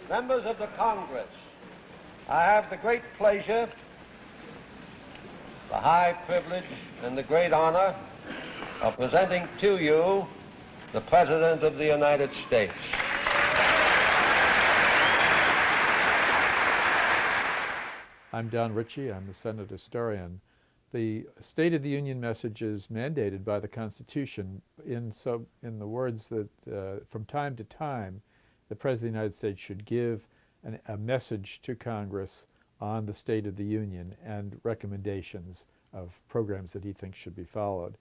Members of the Congress, I have the great pleasure, the high privilege, and the great honor of presenting to you the President of the United States. I'm Don Ritchie. I'm the Senate historian. The State of the Union message is mandated by the Constitution in the words that from time to time the President of the United States should give a message to Congress on the State of the Union and recommendations of programs that he thinks should be followed.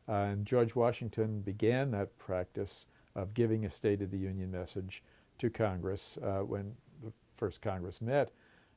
And George Washington began that practice of giving a State of the Union message to Congress when the first Congress met.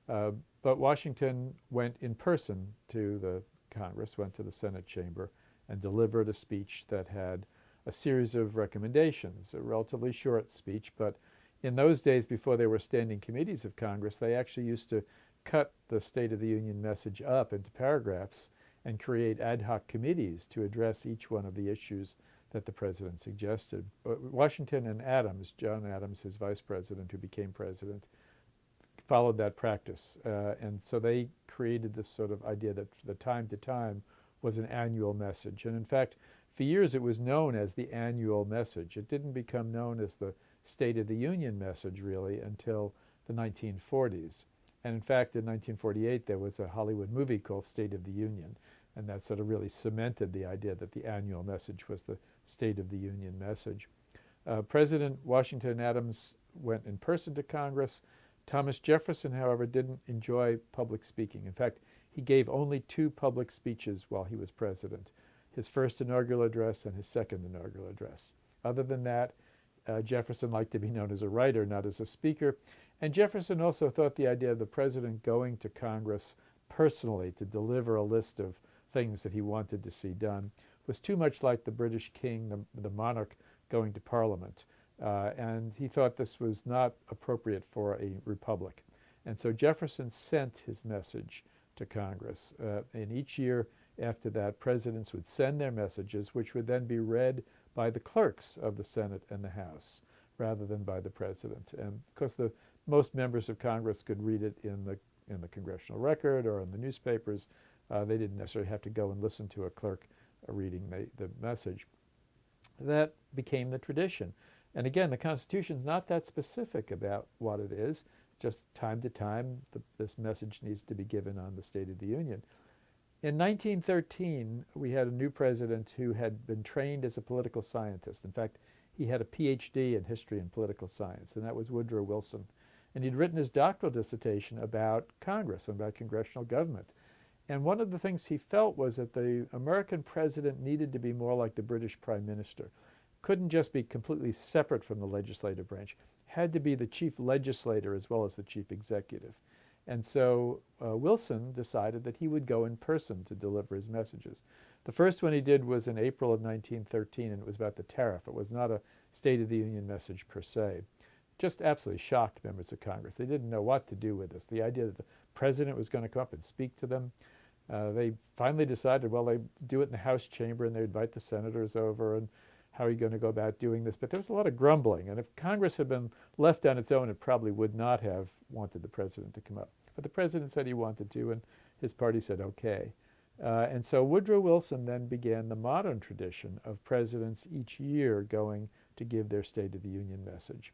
But Washington went in person to the Congress, went to the Senate chamber, and delivered a speech that had a series of recommendations, a relatively short speech, but in those days before there were standing committees of Congress, they actually used to cut the State of the Union message up into paragraphs and create ad hoc committees to address each one of the issues that the president suggested. But Washington and Adams, John Adams, his vice president who became president, followed that practice. And so they created this sort of idea that the time to time was an annual message. And in fact, for years it was known as the annual message. It didn't become known as the State of the Union message really until the 1940s. And in fact, in 1948, there was a Hollywood movie called State of the Union. And that sort of really cemented the idea that the annual message was the State of the Union message. President Washington Adams went in person to Congress. Thomas Jefferson, however, didn't enjoy public speaking. In fact, he gave only 2 public speeches while he was president, his first inaugural address and his second inaugural address. Other than that, Jefferson liked to be known as a writer, not as a speaker. And Jefferson also thought the idea of the president going to Congress personally to deliver a list of things that he wanted to see done was too much like the British king, the monarch, going to Parliament. And he thought this was not appropriate for a republic. And so Jefferson sent his message to Congress. And each year after that, presidents would send their messages, which would then be read by the clerks of the Senate and the House, rather than by the president. And of course, most members of Congress could read it in the Congressional Record or in the newspapers. They didn't necessarily have to go and listen to a clerk reading the message. That became the tradition. And again, the Constitution is not that specific about what it is. Just time to time, this message needs to be given on the State of the Union. In 1913, we had a new president who had been trained as a political scientist. In fact, he had a PhD in history and political science, and that was Woodrow Wilson. And he'd written his doctoral dissertation about Congress and about congressional government. And one of the things he felt was that the American president needed to be more like the British prime minister. Couldn't just be completely separate from the legislative branch. Had to be the chief legislator as well as the chief executive. And so Wilson decided that he would go in person to deliver his messages. The first one he did was in April of 1913, and it was about the tariff. It was not a State of the Union message per se. Just absolutely shocked members of Congress. They didn't know what to do with this. The idea that the president was going to come up and speak to them. They finally decided, well, they do it in the House chamber and they invite the senators over, and how are you going to go about doing this? But there was a lot of grumbling, and if Congress had been left on its own, it probably would not have wanted the president to come up. But the president said he wanted to, and his party said okay. And so Woodrow Wilson then began the modern tradition of presidents each year going to give their State of the Union message.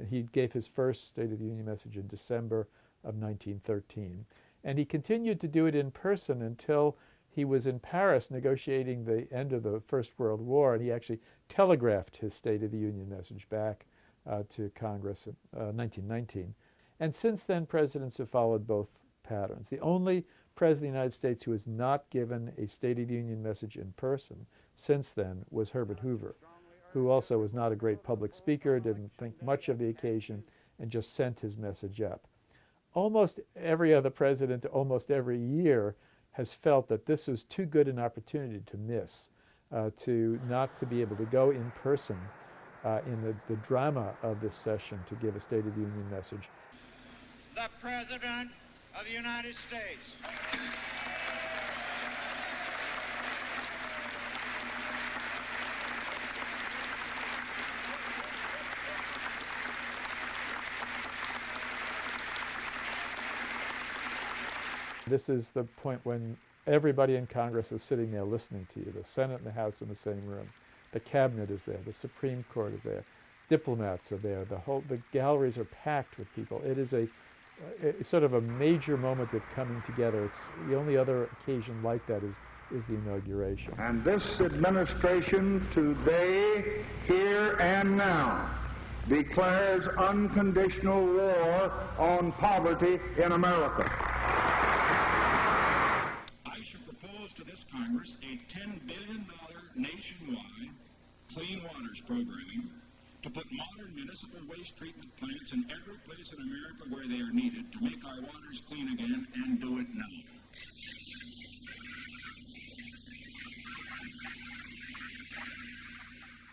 He gave his first State of the Union message in December of 1913. And he continued to do it in person until he was in Paris negotiating the end of the First World War, and he actually telegraphed his State of the Union message back to Congress in 1919. And since then, presidents have followed both patterns. The only president of the United States who has not given a State of the Union message in person since then was Herbert Hoover, who also was not a great public speaker, didn't think much of the occasion, and just sent his message up. Almost every other president, almost every year, has felt that this was too good an opportunity to miss, to not to be able to go in person in the drama of this session to give a State of the Union message. The President of the United States. This is the point when everybody in Congress is sitting there listening to you. The Senate and the House in the same room. The cabinet is there. The Supreme Court is there. Diplomats are there. The galleries are packed with people. It is a sort of a major moment of coming together. It's the only other occasion like that is the inauguration. And this administration today, here and now, declares unconditional war on poverty in America. I should propose to this Congress a $10 billion nationwide clean waters programming to put modern municipal waste treatment plants in every place in America where they are needed to make our waters clean again, and do it now.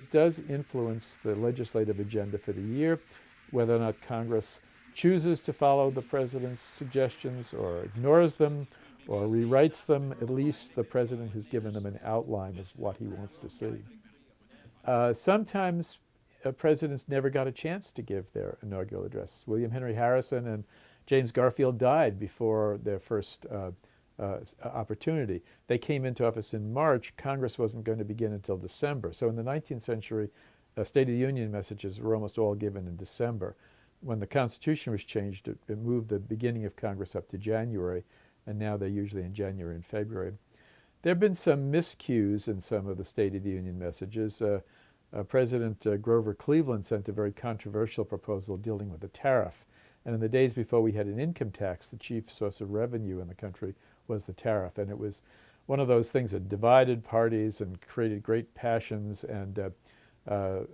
It does influence the legislative agenda for the year, whether or not Congress chooses to follow the president's suggestions or ignores them or rewrites them. At least the president has given them an outline of what he wants to see. Sometimes presidents never got a chance to give their inaugural address. William Henry Harrison and James Garfield died before their first opportunity. They came into office in March. Congress wasn't going to begin until December. So in the 19th century, State of the Union messages were almost all given in December. When the Constitution was changed, it moved the beginning of Congress up to January, and now they're usually in January and February. There have been some miscues in some of the State of the Union messages. President Grover Cleveland sent a very controversial proposal dealing with the tariff. And in the days before we had an income tax, the chief source of revenue in the country was the tariff. And it was one of those things that divided parties and created great passions. And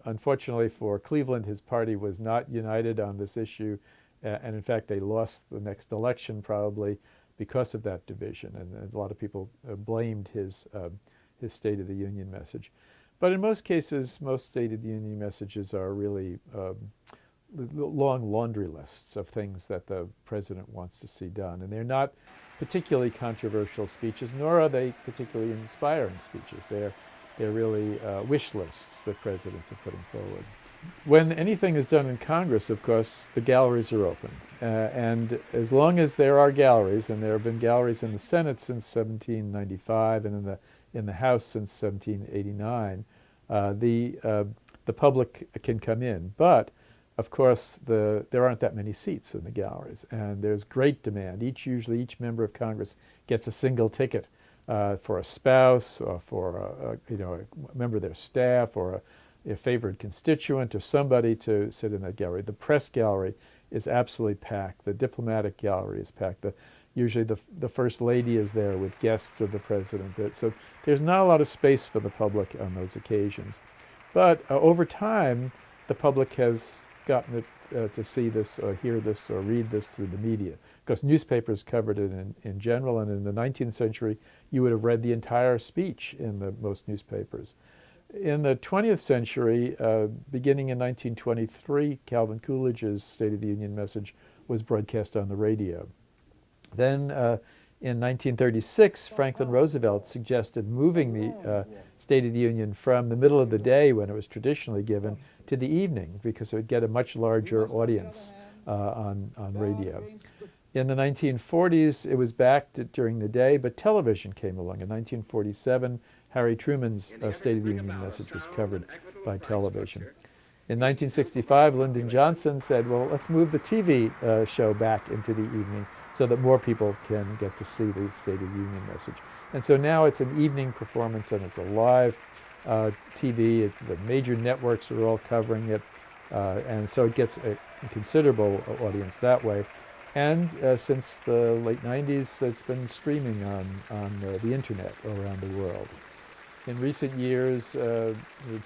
unfortunately for Cleveland, his party was not united on this issue. And in fact, they lost the next election probably because of that division. And a lot of people blamed his State of the Union message. But in most cases, most State of the Union messages are really long laundry lists of things that the president wants to see done. And they're not particularly controversial speeches, nor are they particularly inspiring speeches. They're really wish lists that presidents are putting forward. When anything is done in Congress, of course, the galleries are open. And as long as there are galleries, and there have been galleries in the Senate since 1795 and in the House since 1789, the public can come in. But of course, there aren't that many seats in the galleries, and there's great demand. Usually each member of Congress gets a single ticket for a spouse, or for a member of their staff, or a favored constituent, or somebody to sit in that gallery. The press gallery is absolutely packed. The diplomatic gallery is packed. Usually the First Lady is there with guests of the president. So there's not a lot of space for the public on those occasions. But over time, the public has gotten to see this or hear this or read this through the media, because newspapers covered it in general, and in the 19th century, you would have read the entire speech in most newspapers. In the 20th century, beginning in 1923, Calvin Coolidge's State of the Union message was broadcast on the radio. Then in 1936, Franklin Roosevelt suggested moving the State of the Union from the middle of the day, when it was traditionally given, to the evening, because it would get a much larger audience on radio. In the 1940s, it was back during the day, but television came along. In 1947, Harry Truman's State of the Union message was covered by television. In 1965, Lyndon Johnson said, well, let's move the TV show back into the evening so that more people can get to see the State of the Union message. And so now it's an evening performance, and it's a live TV. The major networks are all covering it, and so it gets a considerable audience that way. And since the late 90s, it's been streaming on the internet around the world. In recent years, the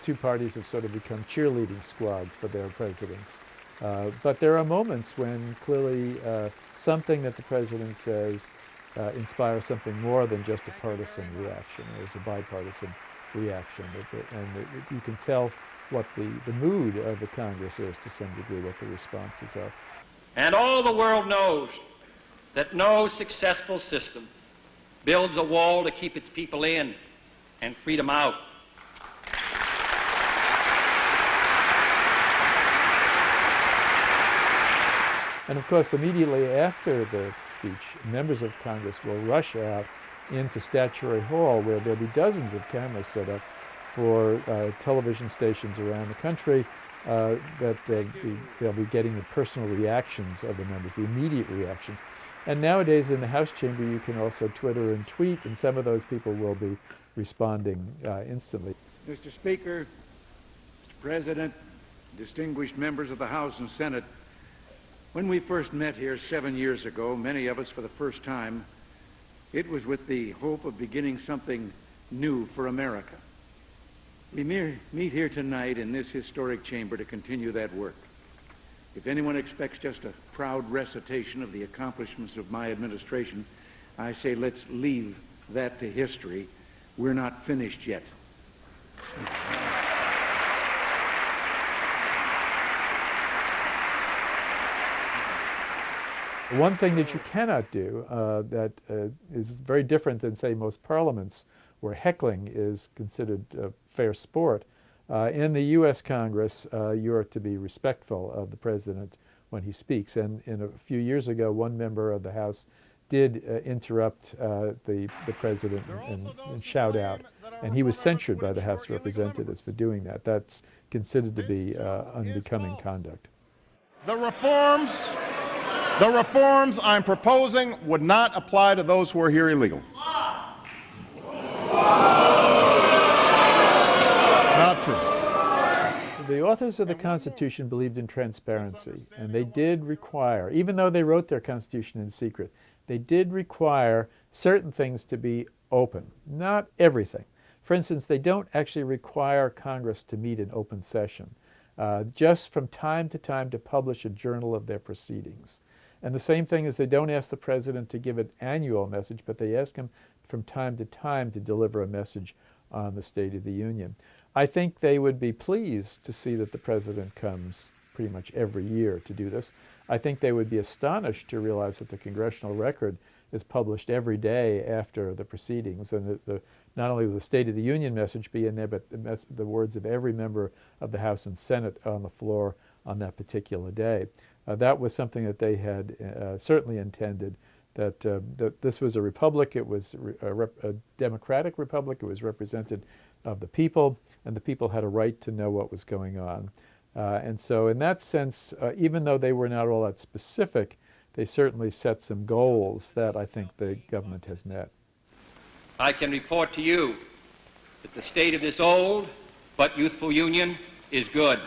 two parties have sort of become cheerleading squads for their presidents. But there are moments when clearly something that the president says inspires something more than just a partisan reaction. There's a bipartisan reaction. And you can tell what the mood of the Congress is to some degree, what the responses are. And all the world knows that no successful system builds a wall to keep its people in and freedom out. And of course, immediately after the speech, members of Congress will rush out into Statuary Hall, where there'll be dozens of cameras set up for television stations around the country, that they'll be getting the personal reactions of the members, the immediate reactions. And nowadays in the House chamber, you can also Twitter and tweet, and some of those people will be responding instantly. Mr. Speaker, Mr. President, distinguished members of the House and Senate, when we first met here 7 years ago, many of us for the first time, it was with the hope of beginning something new for America. We meet here tonight in this historic chamber to continue that work. If anyone expects just a proud recitation of the accomplishments of my administration, I say let's leave that to history. We're not finished yet. One thing that you cannot do that is very different than, say, most parliaments where heckling is considered fair sport. In the U.S. Congress, you are to be respectful of the president when he speaks. And a few years ago, one member of the House did interrupt the president and shout out. And he was censured by the House of Representatives for doing that. That's considered to be unbecoming conduct. The reforms I'm proposing would not apply to those who are here illegal. It's not true. The authors of the Constitution believed in transparency, and they did require, even though they wrote their Constitution in secret, they did require certain things to be open, not everything. For instance, they don't actually require Congress to meet in open session, just from time to publish a journal of their proceedings. And the same thing is they don't ask the president to give an annual message, but they ask him from time to deliver a message on the State of the Union. I think they would be pleased to see that the president comes pretty much every year to do this. I think they would be astonished to realize that the congressional record is published every day after the proceedings, and that not only will the State of the Union message be in there, but the words of every member of the House and Senate on the floor on that particular day. That was something that they had certainly intended, that this was a republic, it was a democratic republic, it was representative of the people, and the people had a right to know what was going on. And so in that sense, even though they were not all that specific, they certainly set some goals that I think the government has met. I can report to you that the state of this old but youthful union is good.